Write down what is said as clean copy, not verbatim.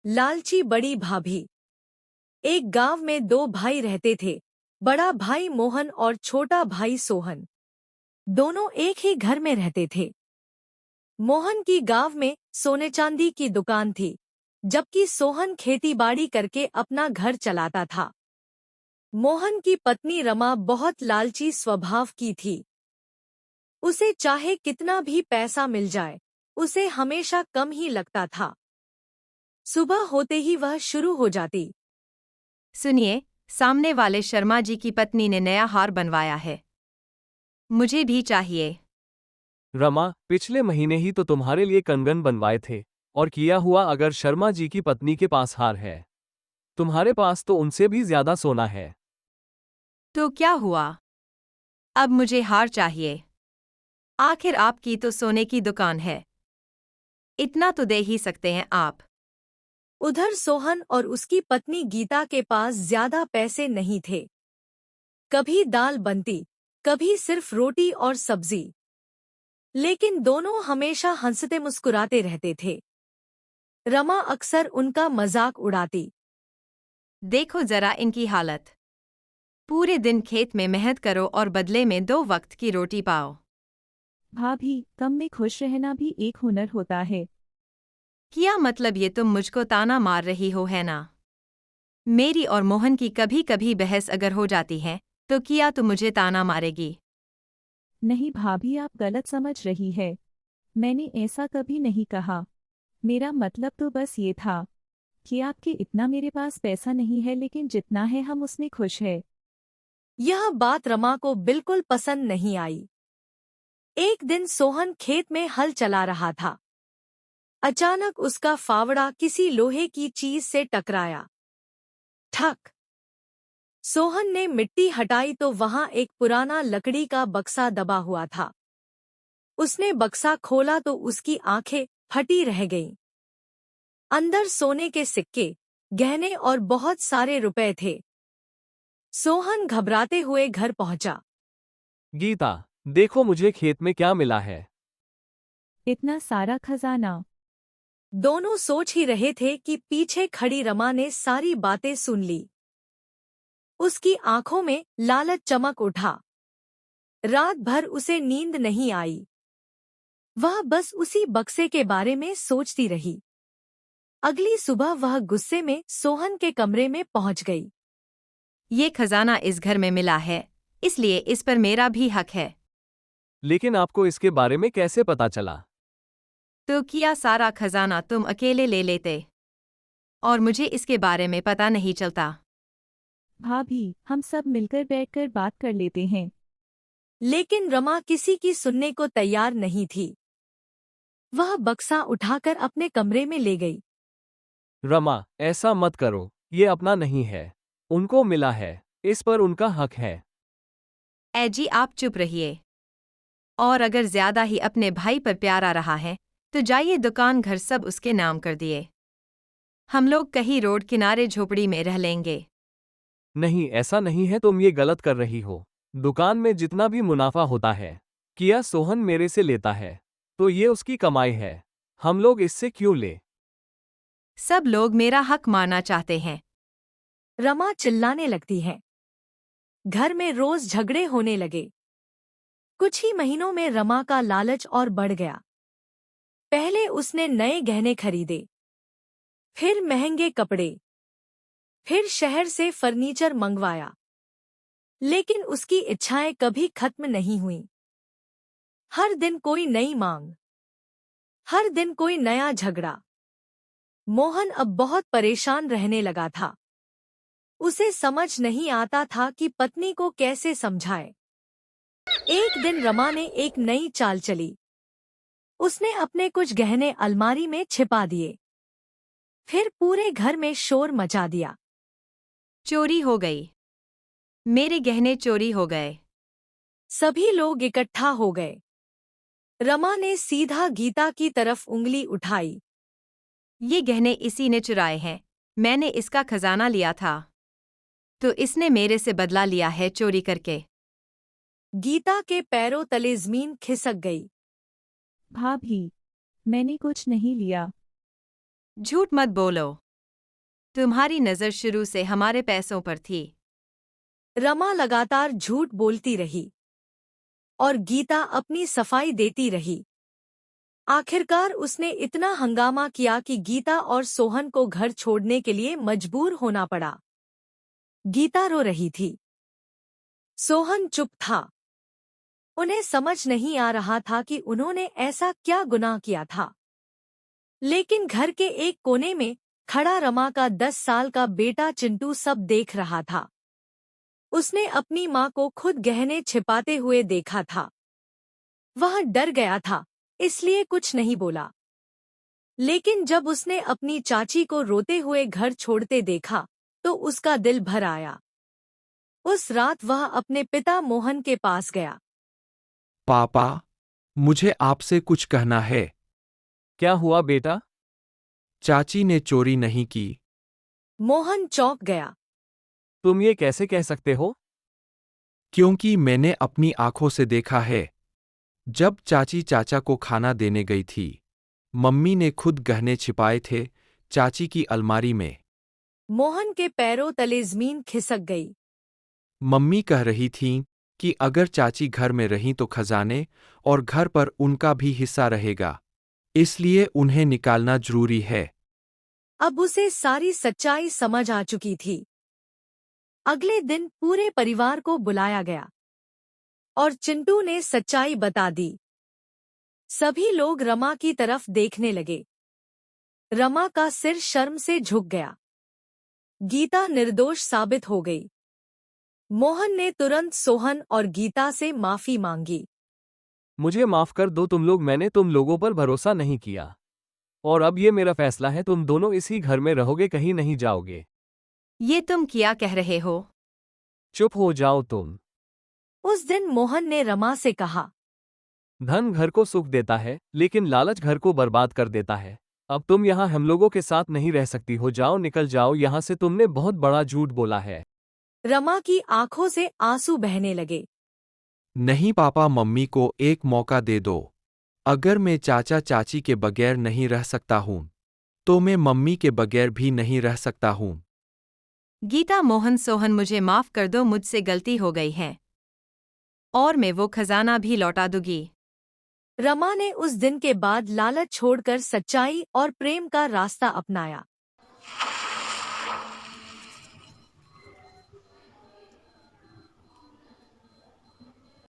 लालची बड़ी भाभी। एक गांव में दो भाई रहते थे। बड़ा भाई मोहन और छोटा भाई सोहन। दोनों एक ही घर में रहते थे। मोहन की गांव में सोने चांदी की दुकान थी, जबकि सोहन खेतीबाड़ी करके अपना घर चलाता था। मोहन की पत्नी रमा बहुत लालची स्वभाव की थी। उसे चाहे कितना भी पैसा मिल जाए, उसे हमेशा कम ही लगता था। सुबह होते ही वह शुरू हो जाती। सुनिए, सामने वाले शर्मा जी की पत्नी ने नया हार बनवाया है। मुझे भी चाहिए। रमा, पिछले महीने ही तो तुम्हारे लिए कंगन बनवाए थे। और किया हुआ अगर शर्मा जी की पत्नी के पास हार है, तुम्हारे पास तो उनसे भी ज्यादा सोना है। तो क्या हुआ? अब मुझे हार चाहिए। आखिर आपकी तो सोने की दुकान है। इतना तो दे ही सकते हैं आप। उधर सोहन और उसकी पत्नी गीता के पास ज्यादा पैसे नहीं थे। कभी दाल बनती, कभी सिर्फ रोटी और सब्जी। लेकिन दोनों हमेशा हंसते मुस्कुराते रहते थे। रमा अक्सर उनका मजाक उड़ाती। देखो जरा इनकी हालत। पूरे दिन खेत में मेहनत करो और बदले में 2 वक्त की रोटी पाओ। भाभी, कम में खुश रहना भी एक हुनर होता है। क्या मतलब ये तुम मुझको ताना मार रही हो है ना? मेरी और मोहन की कभी कभी बहस अगर हो जाती है, तो किया तो मुझे ताना मारेगी। नहीं भाभी, आप गलत समझ रही है। मैंने ऐसा कभी नहीं कहा। मेरा मतलब तो बस ये था कि आपके इतना मेरे पास पैसा नहीं है, लेकिन जितना है हम उसमें खुश है। यह बात रमा को बिल्कुल पसंद नहीं आई। एक दिन सोहन खेत में हल चला रहा था। अचानक उसका फावड़ा किसी लोहे की चीज से टकराया। ठक। सोहन ने मिट्टी हटाई तो वहां एक पुराना लकड़ी का बक्सा दबा हुआ था। उसने बक्सा खोला तो उसकी आंखें फटी रह गईं। अंदर सोने के सिक्के, गहने और बहुत सारे रुपए थे। सोहन घबराते हुए घर पहुंचा। गीता, देखो मुझे खेत में क्या मिला है। इतना सारा खजाना। दोनों सोच ही रहे थे कि पीछे खड़ी रमा ने सारी बातें सुन ली। उसकी आंखों में लालच चमक उठा। रात भर उसे नींद नहीं आई। वह बस उसी बक्से के बारे में सोचती रही। अगली सुबह वह गुस्से में सोहन के कमरे में पहुंच गई। ये खजाना इस घर में मिला है, इसलिए इस पर मेरा भी हक है। लेकिन आपको इसके बारे में कैसे पता चला? तो क्या सारा खजाना तुम अकेले ले लेते और मुझे इसके बारे में पता नहीं चलता? भाभी, हम सब मिलकर बैठकर बात कर लेते हैं। लेकिन रमा किसी की सुनने को तैयार नहीं थी। वह बक्सा उठाकर अपने कमरे में ले गई। रमा, ऐसा मत करो, ये अपना नहीं है। उनको मिला है, इस पर उनका हक है। जी आप चुप रहिए। और अगर ज्यादा ही अपने भाई पर प्यारा रहा है, तो जाइए दुकान घर सब उसके नाम कर दिए। हम लोग कहीं रोड किनारे झोपड़ी में रह लेंगे। नहीं, ऐसा नहीं है, तुम ये गलत कर रही हो। दुकान में जितना भी मुनाफा होता है, किया सोहन मेरे से लेता है, तो ये उसकी कमाई है। हम लोग इससे क्यों ले? सब लोग मेरा हक मारना चाहते हैं। रमा चिल्लाने लगती है। घर में रोज झगड़े होने लगे। कुछ ही महीनों में रमा का लालच और बढ़ गया। पहले उसने नए गहने खरीदे, फिर महंगे कपड़े, फिर शहर से फर्नीचर मंगवाया। लेकिन उसकी इच्छाएं कभी खत्म नहीं हुईं। हर दिन कोई नई मांग, हर दिन कोई नया झगड़ा। मोहन अब बहुत परेशान रहने लगा था। उसे समझ नहीं आता था कि पत्नी को कैसे समझाए। एक दिन रमा ने एक नई चाल चली। उसने अपने कुछ गहने अलमारी में छिपा दिए। फिर पूरे घर में शोर मचा दिया। चोरी हो गई। मेरे गहने चोरी हो गए। सभी लोग इकट्ठा हो गए। रमा ने सीधा गीता की तरफ उंगली उठाई। ये गहने इसी ने चुराए हैं। मैंने इसका खजाना लिया था, तो इसने मेरे से बदला लिया है चोरी करके। गीता के पैरों तले जमीन खिसक गई। भाभी, मैंने कुछ नहीं लिया। झूठ मत बोलो। तुम्हारी नज़र शुरू से हमारे पैसों पर थी। रमा लगातार झूठ बोलती रही और गीता अपनी सफाई देती रही। आखिरकार उसने इतना हंगामा किया कि गीता और सोहन को घर छोड़ने के लिए मजबूर होना पड़ा। गीता रो रही थी। सोहन चुप था। उन्हें समझ नहीं आ रहा था कि उन्होंने ऐसा क्या गुनाह किया था। लेकिन घर के एक कोने में खड़ा रमा का 10 साल का बेटा चिंटू सब देख रहा था। उसने अपनी माँ को खुद गहने छिपाते हुए देखा था। वह डर गया था, इसलिए कुछ नहीं बोला। लेकिन जब उसने अपनी चाची को रोते हुए घर छोड़ते देखा, तो उसका दिल भर आया। उस रात वह अपने पिता मोहन के पास गया। पापा, मुझे आपसे कुछ कहना है। क्या हुआ बेटा? चाची ने चोरी नहीं की। मोहन चौंक गया। तुम ये कैसे कह सकते हो? क्योंकि मैंने अपनी आंखों से देखा है। जब चाची चाचा को खाना देने गई थी, मम्मी ने खुद गहने छिपाए थे चाची की अलमारी में। मोहन के पैरों तले जमीन खिसक गई। मम्मी कह रही थीं कि अगर चाची घर में रहीं तो खजाने और घर पर उनका भी हिस्सा रहेगा, इसलिए उन्हें निकालना जरूरी है। अब उसे सारी सच्चाई समझ आ चुकी थी। अगले दिन पूरे परिवार को बुलाया गया और चिंटू ने सच्चाई बता दी। सभी लोग रमा की तरफ देखने लगे। रमा का सिर शर्म से झुक गया। गीता निर्दोष साबित हो गई। मोहन ने तुरंत सोहन और गीता से माफी मांगी। मुझे माफ कर दो तुम लोग, मैंने तुम लोगों पर भरोसा नहीं किया। और अब ये मेरा फैसला है, तुम दोनों इसी घर में रहोगे, कहीं नहीं जाओगे। ये तुम क्या कह रहे हो? चुप हो जाओ तुम। उस दिन मोहन ने रमा से कहा, धन घर को सुख देता है, लेकिन लालच घर को बर्बाद कर देता है। अब तुम यहाँ हम लोगों के साथ नहीं रह सकती हो, जाओ निकल जाओ यहाँ से, तुमने बहुत बड़ा झूठ बोला है। रमा की आंखों से आंसू बहने लगे। नहीं पापा, मम्मी को एक मौका दे दो। अगर मैं चाचा चाची के बगैर नहीं रह सकता हूँ, तो मैं मम्मी के बगैर भी नहीं रह सकता हूँ। गीता, मोहन, सोहन, मुझे माफ कर दो, मुझसे गलती हो गई है और मैं वो खजाना भी लौटा दूंगी। रमा ने उस दिन के बाद लालच छोड़कर सच्चाई और प्रेम का रास्ता अपनाया।